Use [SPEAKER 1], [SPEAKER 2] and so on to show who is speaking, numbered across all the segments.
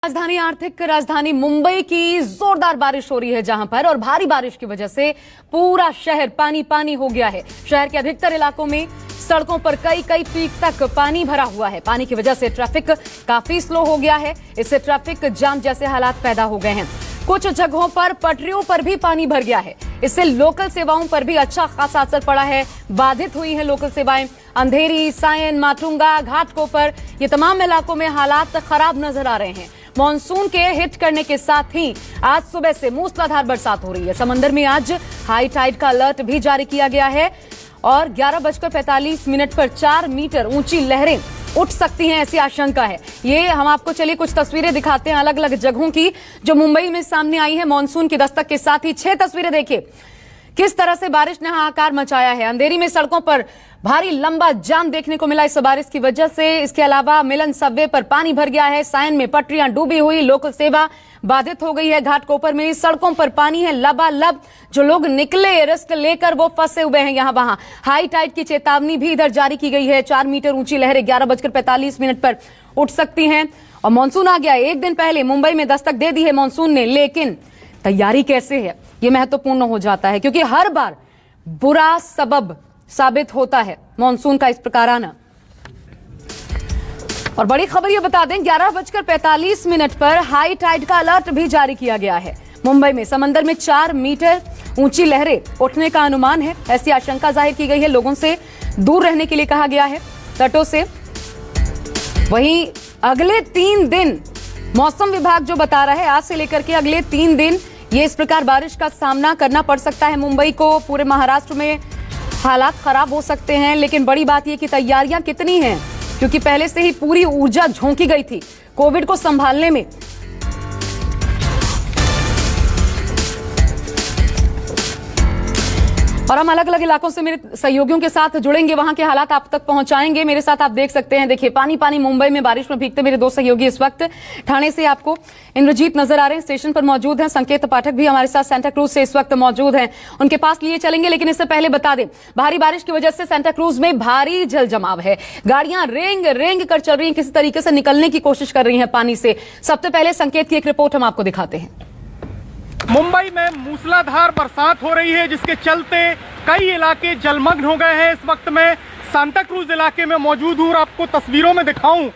[SPEAKER 1] आर्थिक राजधानी मुंबई की जोरदार बारिश हो रही है जहां पर और भारी बारिश की वजह से पूरा शहर पानी पानी हो गया है। शहर के अधिकतर इलाकों में सड़कों पर कई फीट तक पानी भरा हुआ है। पानी की वजह से ट्रैफिक काफी स्लो हो गया है। इससे ट्रैफिक जाम जैसे हालात पैदा हो गए हैं। कुछ जगहों पर पटरियों पर भी पानी भर गया है। इससे लोकल सेवाओं पर भी अच्छा खासा असर पड़ा है। बाधित हुई है लोकल सेवाएं। अंधेरी, सायन, माटुंगा, घाटकोपर ये तमाम इलाकों में हालात खराब नजर आ रहे हैं। मॉनसून के हिट करने के साथ ही आज सुबह से मूसलाधार बरसात हो रही है। समंदर में आज हाई टाइड का अलर्ट भी जारी किया गया है और 11:45 पर 4 मीटर ऊंची लहरें उठ सकती हैं, ऐसी आशंका है। ये हम आपको चलिए कुछ तस्वीरें दिखाते हैं अलग अलग जगहों की जो मुंबई में सामने आई है मॉनसून की दस्तक के साथ ही। 6 तस्वीरें देखिए किस तरह से बारिश ने हाहाकार मचाया है। अंधेरी में सड़कों पर भारी लंबा जाम देखने को मिला इस बारिश की वजह से। इसके अलावा मिलन सबवे पर पानी भर गया है। सायन में पटरियां डूबी हुई, लोकल सेवा बाधित हो गई है। घाटकोपर में सड़कों पर पानी है लबालब। जो लोग निकले रिस्क लेकर वो फंसे हुए हैं यहां वहां। हाई टाइड की चेतावनी भी इधर जारी की गई है। 4 मीटर ऊंची लहरें 11:45 पर उठ सकती हैं। और मानसून आ गया। एक दिन पहले मुंबई में दस्तक दे दी है मानसून ने, लेकिन तैयारी कैसे है ये महत्वपूर्ण हो जाता है क्योंकि हर बार बुरा सबब साबित होता है मॉनसून का इस प्रकार आना। और बड़ी खबर ये बता दें 11:45 पर हाई टाइड का अलर्ट भी जारी किया गया है। मुंबई में समंदर में 4 मीटर ऊंची लहरें उठने का अनुमान है। ऐसी आशंका जाहिर की गई है। लोगों से दूर रहने के लिए कहा गया है तटों से। वहीं अगले 3 दिन मौसम विभाग जो बता रहा है आज से लेकर के अगले 3 दिन ये इस प्रकार बारिश का सामना करना पड़ सकता है मुंबई को। पूरे महाराष्ट्र में हालात खराब हो सकते हैं। लेकिन बड़ी बात यह कि तैयारियां कितनी हैं क्योंकि पहले से ही पूरी ऊर्जा झोंकी गई थी कोविड को संभालने में। और हम अलग अलग इलाकों से मेरे सहयोगियों के साथ जुड़ेंगे, वहां के हालात आप तक पहुंचाएंगे। मेरे साथ आप देख सकते हैं, देखिए पानी पानी मुंबई में बारिश में भीगते मेरे 2 सहयोगी इस वक्त ठाणे से आपको इंद्रजीत नजर आ रहे हैं, स्टेशन पर मौजूद हैं। संकेत पाठक भी हमारे साथ सेंटा क्रूज से इस वक्त मौजूद हैं, उनके पास लिए चलेंगे। लेकिन इससे पहले बता दें भारी बारिश की वजह से सेंटा क्रूज में भारी जल जमाव है। गाड़ियां रेंग रेंग कर चल रही हैं, किसी तरीके से निकलने की कोशिश कर रही हैं पानी से। सबसे पहले संकेत की एक रिपोर्ट हम आपको दिखाते हैं।
[SPEAKER 2] मुंबई में मूसलाधार बरसात हो रही है जिसके चलते कई इलाके जलमग्न हो गए हैं। इस वक्त मैं सांता क्रूज इलाके में मौजूद हूँ और आपको तस्वीरों में दिखाऊं,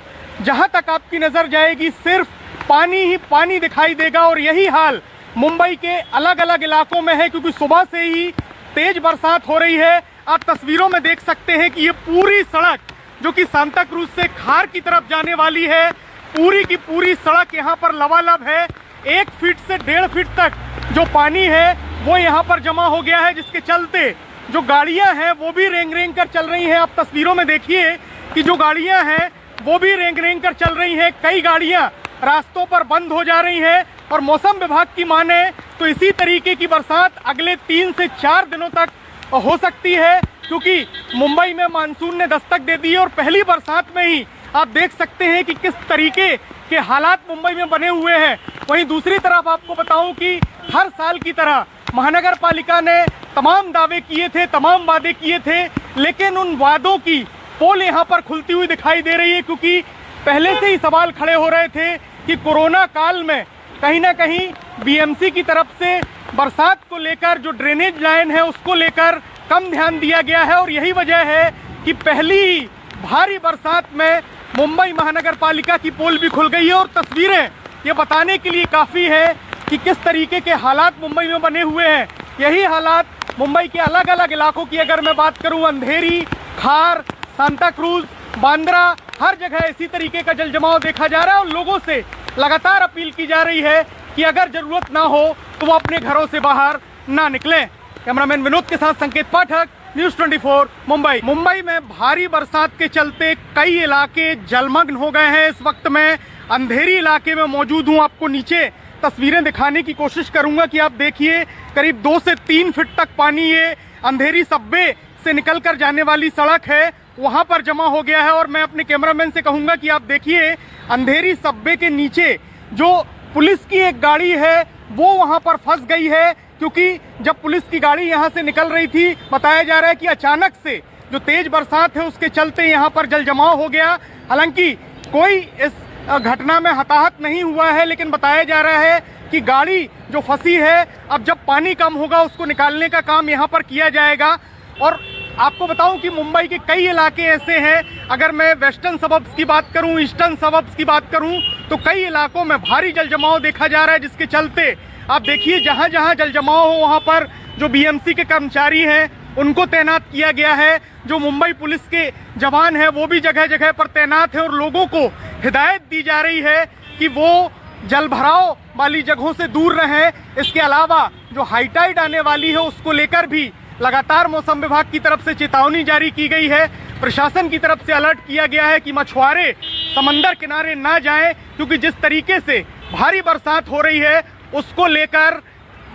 [SPEAKER 2] जहां तक आपकी नजर जाएगी सिर्फ पानी ही पानी दिखाई देगा। और यही हाल मुंबई के अलग अलग इलाकों में है क्योंकि सुबह से ही तेज बरसात हो रही है। आप तस्वीरों में देख सकते हैं कि ये पूरी सड़क जो कि सांता क्रूज से खार की तरफ जाने वाली है, पूरी की पूरी सड़क यहाँ पर लबालब है। 1 फीट से 1.5 फीट तक जो पानी है वो यहाँ पर जमा हो गया है, जिसके चलते जो गाड़ियां हैं वो भी रेंग रेंग कर चल रही हैं। आप तस्वीरों में देखिए कि जो गाड़ियां हैं वो भी रेंग रेंग कर चल रही हैं। कई गाड़ियां रास्तों पर बंद हो जा रही हैं और मौसम विभाग की माने तो इसी तरीके की बरसात अगले 3 से 4 दिनों तक हो सकती है क्योंकि मुंबई में मानसून ने दस्तक दे दी है। और पहली बरसात में ही आप देख सकते हैं कि किस तरीके के हालात मुंबई में बने हुए हैं। वहीं दूसरी तरफ आपको बताऊं कि हर साल की तरह महानगर पालिका ने तमाम दावे किए थे, तमाम वादे किए थे, लेकिन उन वादों की पोल यहाँ पर खुलती हुई दिखाई दे रही है क्योंकि पहले से ही सवाल खड़े हो रहे थे कि कोरोना काल में कहीं ना कहीं बीएमसी की तरफ से बरसात को लेकर जो ड्रेनेज लाइन है उसको लेकर कम ध्यान दिया गया है। और यही वजह है कि पहली भारी बरसात में मुंबई महानगर पालिका की पोल भी खुल गई है। और तस्वीरें ये बताने के लिए काफ़ी है कि किस तरीके के हालात मुंबई में बने हुए हैं। यही हालात मुंबई के अलग अलग इलाकों की अगर मैं बात करूं, अंधेरी, खार, सांता क्रूज, बांद्रा, हर जगह इसी तरीके का जल जमाव देखा जा रहा है। और लोगों से लगातार अपील की जा रही है कि अगर जरूरत ना हो तो वो अपने घरों से बाहर ना निकलें। कैमरामैन विनोद के साथ संकेत पाठक, न्यूज़ 24 मुंबई। मुंबई में भारी बरसात के चलते कई इलाके जलमग्न हो गए हैं। इस वक्त मैं अंधेरी इलाके में मौजूद हूं। आपको नीचे तस्वीरें दिखाने की कोशिश करूंगा कि आप देखिए करीब 2 से 3 फीट तक पानी ये अंधेरी सबवे से निकलकर जाने वाली सड़क है वहां पर जमा हो गया है। और मैं अपने कैमरामैन से कहूंगा कि आप देखिए अंधेरी सबवे के नीचे जो पुलिस की एक गाड़ी है वो वहां पर फंस गई है क्योंकि जब पुलिस की गाड़ी यहां से निकल रही थी बताया जा रहा है कि अचानक से जो तेज बरसात है उसके चलते यहां पर जल जमाव हो गया। हालांकि कोई इस घटना में हताहत नहीं हुआ है, लेकिन बताया जा रहा है कि गाड़ी जो फंसी है, अब जब पानी कम होगा उसको निकालने का काम यहाँ पर किया जाएगा। और आपको बताऊं कि मुंबई के कई इलाके ऐसे हैं, अगर मैं वेस्टर्न सबर्ब्स की बात करूं, ईस्टर्न सबर्ब्स की बात करूं, तो कई इलाकों में भारी जल जमाव देखा जा रहा है, जिसके चलते आप देखिए जहां जहां जल जमाव हो वहां पर जो बीएमसी के कर्मचारी हैं उनको तैनात किया गया है। जो मुंबई पुलिस के जवान हैं वो भी जगह जगह पर तैनात हैं और लोगों को हिदायत दी जा रही है कि वो जल भराव वाली जगहों से दूर रहें। इसके अलावा जो हाईटाइड आने वाली है उसको लेकर भी लगातार मौसम विभाग की तरफ से चेतावनी जारी की गई है। प्रशासन की तरफ से अलर्ट किया गया है कि मछुआरे समंदर किनारे ना जाएं, क्योंकि जिस तरीके से भारी बरसात हो रही है उसको लेकर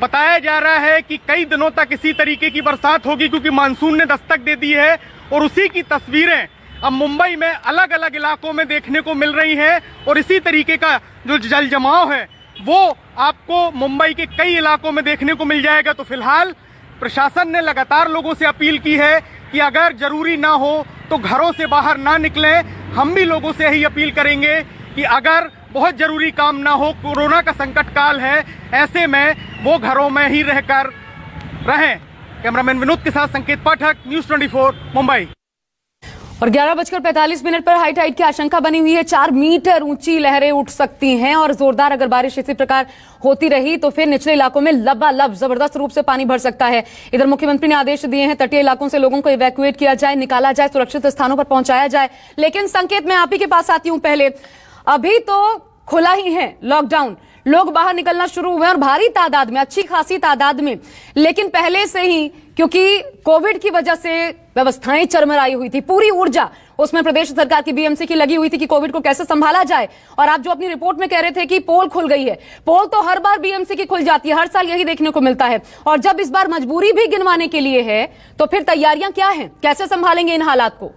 [SPEAKER 2] बताया जा रहा है कि कई दिनों तक इसी तरीके की बरसात होगी, क्योंकि मानसून ने दस्तक दे दी है। और उसी की तस्वीरें अब मुंबई में अलग अलग इलाकों में देखने को मिल रही हैं और इसी तरीके का जो जल जमाव है वो आपको मुंबई के कई इलाकों में देखने को मिल जाएगा। तो फिलहाल प्रशासन ने लगातार लोगों से अपील की है कि अगर जरूरी ना हो तो घरों से बाहर ना निकलें। हम भी लोगों से यही अपील करेंगे कि अगर बहुत जरूरी काम ना हो, कोरोना का संकट काल है, ऐसे में वो घरों में ही रहकर रहें। कैमरामैन विनोद के साथ संकेत पाठक, न्यूज़ 24 मुंबई।
[SPEAKER 1] और 11:45 पर हाई टाइड की आशंका बनी हुई है। 4 मीटर ऊंची लहरें उठ सकती हैं और जोरदार अगर बारिश इसी प्रकार होती रही तो फिर निचले इलाकों में लबालब जबरदस्त रूप से पानी भर सकता है। इधर मुख्यमंत्री ने आदेश दिए हैं तटीय इलाकों से लोगों को इवैक्यूएट किया जाए, निकाला जाए, सुरक्षित स्थानों पर पहुंचाया जाए। लेकिन संकेत मैं आप ही के पास आती हूं। पहले अभी तो खुला ही है लॉकडाउन, लोग बाहर निकलना शुरू हुए और भारी तादाद में, अच्छी खासी तादाद में, लेकिन पहले से ही क्योंकि कोविड की वजह से व्यवस्थाएं चरमराई हुई थी, पूरी ऊर्जा उसमें प्रदेश सरकार की बीएमसी की लगी हुई थी कि कोविड को कैसे संभाला जाए। और आप जो अपनी रिपोर्ट में कह रहे थे कि पोल खुल गई है, पोल तो हर बार बीएमसी की खुल जाती है, हर साल यही देखने को मिलता है। और जब इस बार मजबूरी भी गिनवाने के लिए है तो फिर तैयारियां क्या हैं, कैसे संभालेंगे इन हालात को?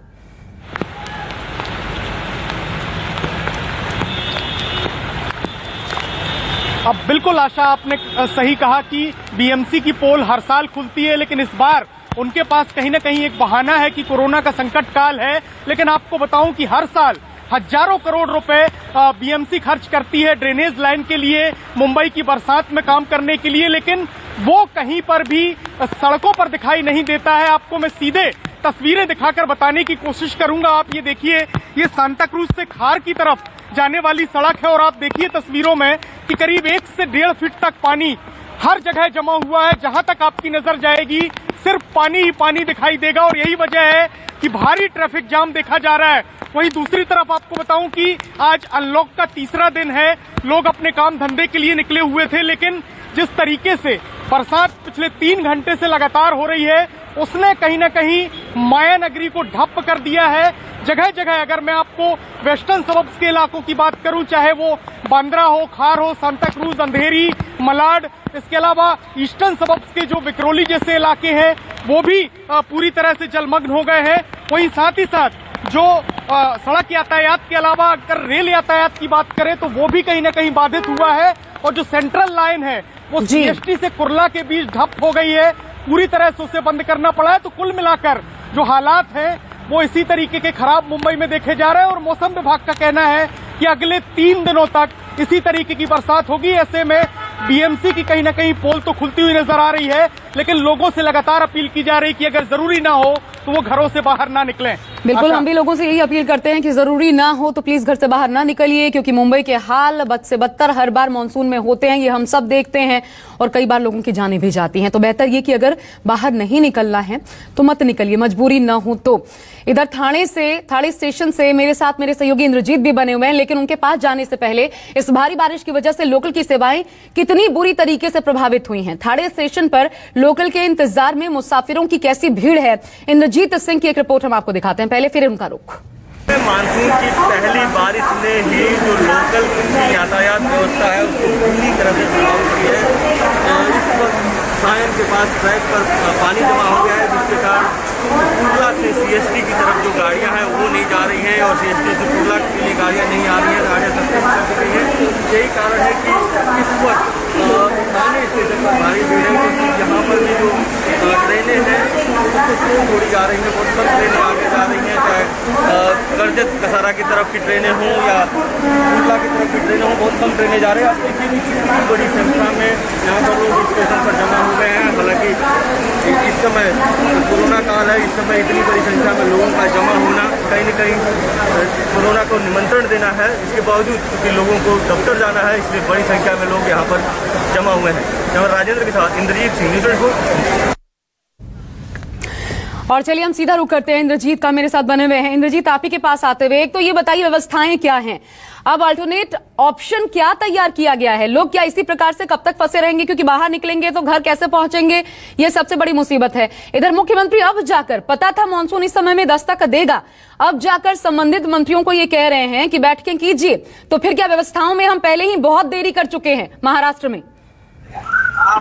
[SPEAKER 2] अब बिल्कुल आशा, आपने सही कहा कि बीएमसी की पोल हर साल खुलती है, लेकिन इस बार उनके पास कहीं ना कहीं एक बहाना है कि कोरोना का संकट काल है। लेकिन आपको बताऊं कि हर साल हजारों करोड़ रुपए बीएमसी खर्च करती है ड्रेनेज लाइन के लिए, मुंबई की बरसात में काम करने के लिए, लेकिन वो कहीं पर भी सड़कों पर दिखाई नहीं देता है। आपको मैं सीधे तस्वीरें दिखाकर बताने की कोशिश करूंगा। आप ये देखिए, ये सांता क्रूज से खार की तरफ जाने वाली सड़क है और आप देखिए तस्वीरों में कि करीब 1 से 1.5 फीट तक पानी हर जगह जमा हुआ है। जहां तक आपकी नजर जाएगी सिर्फ पानी ही पानी दिखाई देगा और यही वजह है कि भारी ट्रैफिक जाम देखा जा रहा है। वहीं दूसरी तरफ आपको बताऊं कि आज अनलॉक का तीसरा दिन है, लोग अपने काम धंधे के लिए निकले हुए थे, लेकिन जिस तरीके से बरसात पिछले 3 घंटे से लगातार हो रही है उसने कहीं ना कहीं माया नगरी को ठप कर दिया है। जगह जगह अगर मैं आपको वेस्टर्न सबर्ब्स के इलाकों की बात करूं, चाहे वो बांद्रा हो, खार हो, सांता क्रूज, अंधेरी, मलाड, इसके अलावा ईस्टर्न सबर्ब्स के जो विक्रोली जैसे इलाके हैं वो भी पूरी तरह से जलमग्न हो गए हैं। वहीं साथ ही साथ जो सड़क यातायात के अलावा अगर रेल यातायात की बात करें तो वो भी कहीं ना कहीं बाधित हुआ है और जो सेंट्रल लाइन है वो सीएसटी से कुर्ला के बीच ठप हो गई है, पूरी तरह से उसे बंद करना पड़ा है। तो कुल मिलाकर जो हालात हैं वो इसी तरीके के खराब मुंबई में देखे जा रहे हैं और मौसम विभाग का कहना है कि अगले 3 दिनों तक इसी तरीके की बरसात होगी। ऐसे में बीएमसी की कहीं ना कहीं पोल तो खुलती हुई नजर आ रही है, लेकिन लोगों से लगातार अपील की जा रही है कि अगर जरूरी ना हो तो वो घरों से बाहर ना निकलें।
[SPEAKER 1] बिल्कुल, हम भी लोगों से यही अपील करते हैं कि जरूरी ना हो तो प्लीज घर से बाहर ना निकलिए, क्योंकि मुंबई के हाल बद से बदतर हर बार मानसून में होते हैं, ये हम सब देखते हैं और कई बार लोगों की जानें भी जाती हैं। तो बेहतर ये कि अगर बाहर नहीं निकलना है तो मत निकलिए, मजबूरी ना हो तो। इधर थाने स्टेशन से मेरे साथ मेरे सहयोगी इंद्रजीत भी बने हुए हैं, लेकिन उनके पास जाने से पहले इस भारी बारिश की वजह से लोकल की सेवाएं कितनी बुरी तरीके से प्रभावित हुई हैं, थाने स्टेशन पर लोकल के इंतजार में मुसाफिरों की कैसी भीड़ है, इंद्रजीत सिंह की एक रिपोर्ट हम आपको दिखाते हैं, पहले फिर उनका रुख।
[SPEAKER 3] मानसून की पहली बारिश ने ही जो लोकल की यातायात व्यवस्था है उसको पूरी तरह से प्रभावित की है। इस वक्त सायन के पास ट्रैक पर पानी जमा हो गया है, जिसके कारण कुर्ला से सीएसटी की तरफ जो गाड़ियां हैं वो नहीं जा रही हैं और सीएसटी से कुर्ला के लिए गाड़ियां नहीं आ रही हैं, गाड़ियां सस्पेंड कर दी गई हैं। यही कारण है कि इस वक्त थाने स्टेशन पर भारी भीड़ है, क्योंकि यहाँ पर भी जो ट्रेनें हैं उसको स्लो थोड़ी जा रही हैं, बहुत कम ट्रेनें आगे जा रही हैं, चाहे करजत कसारा की तरफ की ट्रेनें हों या कुर्ला की तरफ की ट्रेनें हों, बहुत कम ट्रेनें जा रही हैं। आप देखिए कि कितनी बड़ी संख्या में यहाँ पर लोग स्टेशन पर जमा हो गए हैं। हालांकि इस समय कोरोना काल है, इस समय इतनी बड़ी संख्या में लोगों का जमा होना कहीं न कहीं कोरोना को निमंत्रण देना है। इसके बावजूद क्योंकि लोगों को दफ्तर जाना है, इसलिए बड़ी संख्या में लोग यहाँ पर जमा हुए हैं। यहाँ राजेंद्र के साथ इंद्रजीत सिंह, न्यूज़ 24।
[SPEAKER 1] और चलिए हम सीधा रुख करते हैं, इंद्रजीत का मेरे साथ बने हुए हैं। इंद्रजीत, आप ही के पास आते हुए, एक तो ये बताइए व्यवस्थाएं क्या हैं, अब अल्टरनेट ऑप्शन क्या तैयार किया गया है? लोग क्या इसी प्रकार से कब तक फंसे रहेंगे, क्योंकि बाहर निकलेंगे तो घर कैसे पहुंचेंगे, ये सबसे बड़ी मुसीबत है। इधर मुख्यमंत्री अब जाकर, पता था मानसून इस समय में दस्तक देगा, अब जाकर संबंधित मंत्रियों को ये कह रहे हैं कि बैठकें कीजिए, तो फिर क्या व्यवस्थाओं में हम पहले ही बहुत देरी कर चुके हैं महाराष्ट्र में?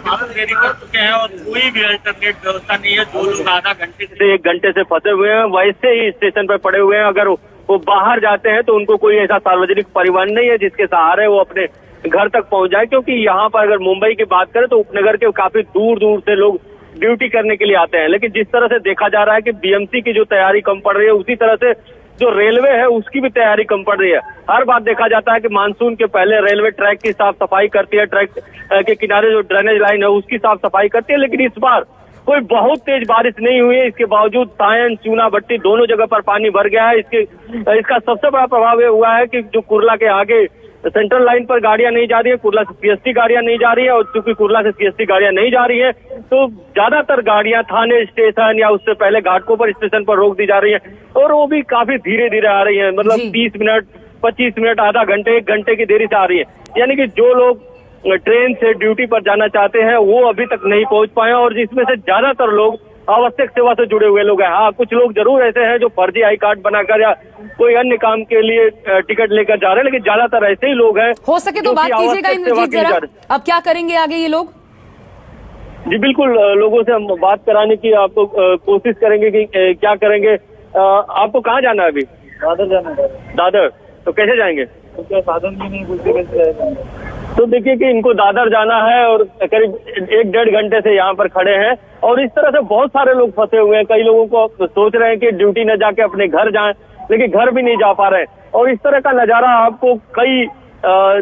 [SPEAKER 4] बहुत देरी कर चुके हैं और कोई भी अल्टरनेट व्यवस्था नहीं है। जो लोग आधा घंटे से 1 घंटे से फंसे हुए हैं वैसे ही स्टेशन पर पड़े हुए हैं। अगर वो बाहर जाते हैं तो उनको कोई ऐसा सार्वजनिक परिवहन नहीं है जिसके सहारे वो अपने घर तक पहुंच जाए, क्योंकि यहाँ पर अगर मुंबई की बात करें तो उपनगर के काफी दूर दूर से लोग ड्यूटी करने के लिए आते हैं। लेकिन जिस तरह से देखा जा रहा है कि बीएमसी की जो तैयारी कम पड़ रही है, उसी तरह से जो रेलवे है उसकी भी तैयारी कम पड़ रही है। हर बात देखा जाता है कि मानसून के पहले रेलवे ट्रैक की साफ सफाई करती है, ट्रैक के किनारे जो ड्रेनेज लाइन है उसकी साफ सफाई करती है, लेकिन इस बार कोई बहुत तेज बारिश नहीं हुई है। इसके बावजूद सायन, चूना भट्टी दोनों जगह पर पानी भर गया है। इसका सबसे बड़ा प्रभाव ये हुआ है कि जो कुर्ला के आगे सेंट्रल लाइन पर गाड़ियां नहीं जा रही है, कुर्ला से सीएसटी गाड़ियां नहीं जा रही है, और चूंकि कुर्ला से सीएसटी गाड़ियां नहीं जा रही है तो ज्यादातर गाड़ियां थाने स्टेशन या उससे पहले घाटकोपर स्टेशन पर रोक दी जा रही है, और वो भी काफी धीरे धीरे आ रही है। मतलब 30 मिनट, 25 मिनट, आधा घंटे, 1 घंटे की देरी से आ रही है। यानी कि जो लोग ट्रेन से ड्यूटी पर जाना चाहते हैं वो अभी तक नहीं पहुंच पाए, और जिसमें से ज्यादातर लोग आवश्यक सेवा से जुड़े हुए लोग हैं। हाँ, कुछ लोग जरूर ऐसे हैं जो फर्जी आई कार्ड बनाकर या कोई अन्य काम के लिए टिकट लेकर जा रहे हैं, लेकिन ज्यादातर ऐसे ही लोग हैं।
[SPEAKER 1] हो सके तो बात कीजिएगा इंद्रजीत जरा, अब क्या करेंगे आगे ये लोग?
[SPEAKER 5] जी बिल्कुल, लोगों से हम बात कराने की आपको कोशिश करेंगे कि क्या करेंगे। आपको कहाँ जाना है अभी?
[SPEAKER 4] दादर जाना है।
[SPEAKER 5] दादर? तो कैसे जाएंगे?
[SPEAKER 4] तो क्या साधन भी नहीं, बोलते कैसे जाएंगे?
[SPEAKER 5] तो देखिए कि इनको दादर जाना है और करीब 1-1.5 घंटे से यहाँ पर खड़े हैं, और इस तरह से बहुत सारे लोग फंसे हुए हैं। कई लोगों को सोच रहे हैं कि ड्यूटी न जाके अपने घर जाएं, लेकिन घर भी नहीं जा पा रहे हैं। और इस तरह का नजारा आपको कई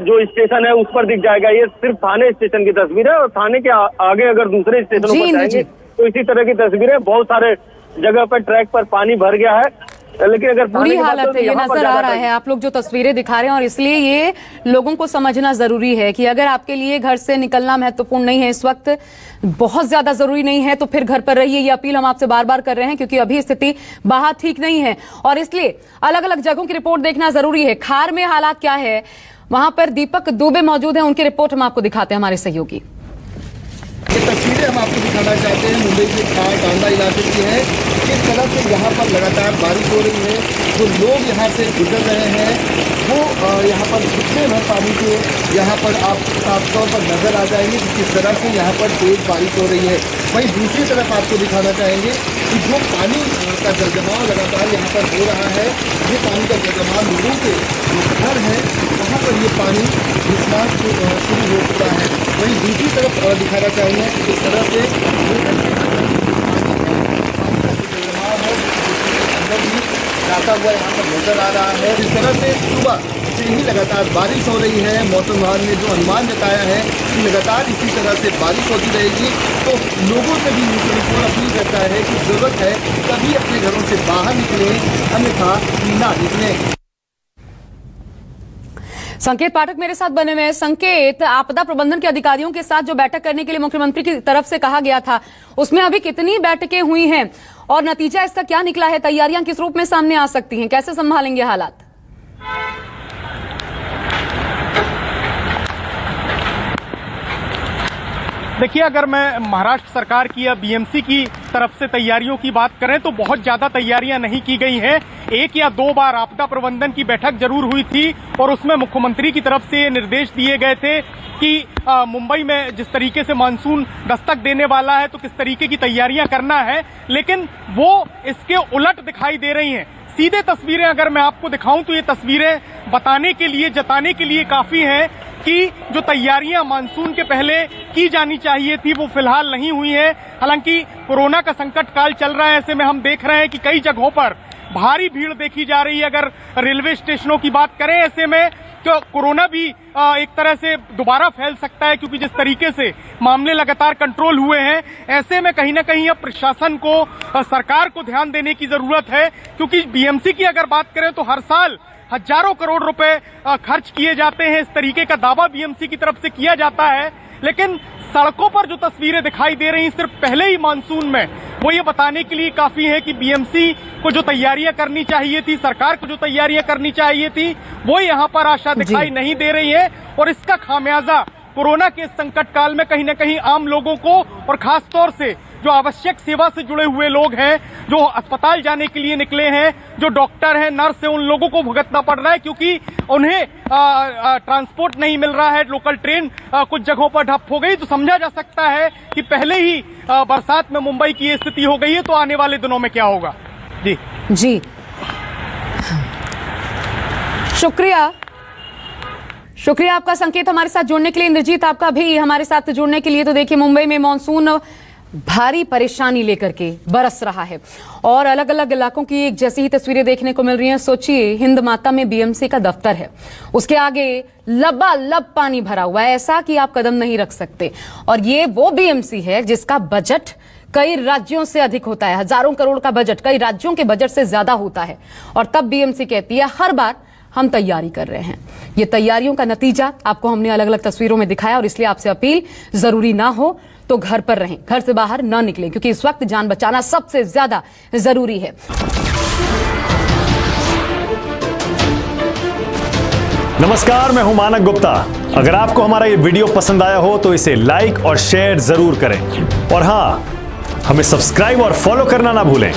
[SPEAKER 5] जो स्टेशन है उस पर दिख जाएगा। ये सिर्फ थाने स्टेशन की तस्वीर है, और थाने के आगे अगर दूसरे स्टेशनों पर जाएंगे तो इसी तरह की तस्वीरें। बहुत सारे जगह पर ट्रैक पर पानी भर गया है, लेकिन अगर
[SPEAKER 1] बुरी हालत है, ये नजर आ रहा है। आप लोग जो तस्वीरें दिखा रहे हैं, और इसलिए ये लोगों को समझना जरूरी है कि अगर आपके लिए घर से निकलना महत्वपूर्ण नहीं है इस वक्त, बहुत ज्यादा जरूरी नहीं है, तो फिर घर पर रहिए। ये अपील हम आपसे बार बार कर रहे हैं, क्योंकि अभी स्थिति बाहर ठीक नहीं है, और इसलिए अलग अलग जगहों की रिपोर्ट देखना जरूरी है। खार में हालात क्या है, वहां पर दीपक दुबे मौजूद हैं, उनकी रिपोर्ट हम आपको दिखाते हैं, हमारे सहयोगी।
[SPEAKER 6] ये तस्वीरें हम आपको दिखाना चाहते हैं मुंबई के खार टांडा इलाके की है। किस तरह से यहाँ पर लगातार बारिश हो रही है, जो लोग यहाँ से गुजर रहे हैं वो यहाँ पर घुटने भर पानी के यहाँ पर आप साफ तौर पर नजर आ जाएंगे कि किस तरह से यहाँ पर तेज बारिश हो रही है। वहीं दूसरी तरफ आपको दिखाना चाहेंगे कि जो पानी का जलजमाव लगातार यहाँ पर हो रहा है, ये पानी का जलजमाव लोगों के जो घर है वहाँ पर ये पानी घुसना शुरू हो चुका है। वहीं दूसरी तरफ दिखाना चाहेंगे कि किस तरह से अंदर भी जाता हुआ यहाँ पर नजर आ रहा है। इस तरह से सुबह से ही लगातार बारिश हो रही है। मौसम विभाग ने जो अनुमान जताया है कि लगातार इसी तरह से बारिश होती रहेगी, तो लोगों से भी न्यूज़ अपील करता है कि जरूरत है तभी अपने घरों से बाहर निकलें, अन्यथा ना निकलें।
[SPEAKER 1] संकेत पाठक मेरे साथ बने हुए हैं। संकेत, आपदा प्रबंधन के अधिकारियों के साथ जो बैठक करने के लिए मुख्यमंत्री की तरफ से कहा गया था, उसमें अभी कितनी बैठकें हुई हैं और नतीजा इसका क्या निकला है? तैयारियां किस रूप में सामने आ सकती हैं? कैसे संभालेंगे हालात?
[SPEAKER 2] देखिए, अगर मैं महाराष्ट्र सरकार की या बीएमसी की तरफ से तैयारियों की बात करें तो बहुत ज्यादा तैयारियां नहीं की गई हैं। 1 या 2 बार आपदा प्रबंधन की बैठक जरूर हुई थी, और उसमें मुख्यमंत्री की तरफ से निर्देश दिए गए थे कि मुंबई में जिस तरीके से मानसून दस्तक देने वाला है तो किस तरीके की तैयारियां करना है, लेकिन वो इसके उलट दिखाई दे रही हैं। सीधे तस्वीरें अगर मैं आपको दिखाऊं तो ये तस्वीरें बताने के लिए, जताने के लिए काफी हैं कि जो तैयारियां मानसून के पहले की जानी चाहिए थी वो फिलहाल नहीं हुई है। हालांकि कोरोना का संकट काल चल रहा है, ऐसे में हम देख रहे हैं कि कई जगहों पर भारी भीड़ देखी जा रही है। अगर रेलवे स्टेशनों की बात करें, ऐसे में तो कोरोना भी एक तरह से दोबारा फैल सकता है, क्योंकि जिस तरीके से मामले लगातार कंट्रोल हुए हैं, ऐसे में कहीं ना कहीं अब प्रशासन को, सरकार को ध्यान देने की जरूरत है। क्योंकि बीएमसी की अगर बात करें तो हर साल हजारों करोड़ रुपए खर्च किए जाते हैं, इस तरीके का दावा बीएमसी की तरफ से किया जाता है। लेकिन सड़कों पर जो तस्वीरें दिखाई दे रही हैं सिर्फ पहले ही मानसून में, वो ये बताने के लिए काफी है कि बीएमसी को जो तैयारियां करनी चाहिए थी, सरकार को जो तैयारियां करनी चाहिए थी, वो यहाँ पर आशा दिखाई नहीं दे रही है। और इसका खामियाजा कोरोना के संकट काल में कहीं ना कहीं आम लोगों को, और खासतौर से जो आवश्यक सेवा से जुड़े हुए लोग हैं, जो अस्पताल जाने के लिए निकले हैं, जो डॉक्टर हैं, नर्स हैं, उन लोगों को भुगतना पड़ रहा है, क्योंकि उन्हें ट्रांसपोर्ट नहीं मिल रहा है। लोकल ट्रेन कुछ जगहों पर ठप हो गई। तो समझा जा सकता है कि पहले ही बरसात में मुंबई की ये स्थिति हो गई है, तो आने वाले दिनों में क्या होगा।
[SPEAKER 1] जी शुक्रिया आपका संकेत हमारे साथ जुड़ने के लिए। इंद्रजीत, आपका भी हमारे साथ जुड़ने के लिए। तो देखिए, मुंबई में मॉनसून भारी परेशानी लेकर के बरस रहा है और अलग अलग इलाकों की एक जैसी ही तस्वीरें देखने को मिल रही हैं। सोचिए, हिंद माता में बीएमसी का दफ्तर है, उसके आगे लबालब पानी भरा हुआ है, ऐसा कि आप कदम नहीं रख सकते। और ये वो बीएमसी है जिसका बजट कई राज्यों से अधिक होता है। हजारों करोड़ का बजट कई राज्यों के बजट से ज्यादा होता है। और तब बीएमसी कहती है हर बार हम तैयारी कर रहे हैं। ये तैयारियों का नतीजा आपको हमने अलग अलग तस्वीरों में दिखाया। और इसलिए आपसे अपील, जरूरी ना हो तो घर पर रहें, घर से बाहर ना निकलें, क्योंकि इस वक्त जान बचाना सबसे ज्यादा जरूरी है।
[SPEAKER 7] नमस्कार, मैं हूं मानक गुप्ता। अगर आपको हमारा ये वीडियो पसंद आया हो तो इसे लाइक और शेयर जरूर करें। और हां, हमें सब्सक्राइब और फॉलो करना ना भूलें,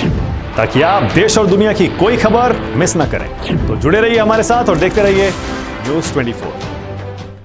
[SPEAKER 7] ताकि आप देश और दुनिया की कोई खबर मिस ना करें। तो जुड़े रहिए हमारे साथ और देखते रहिए News 24।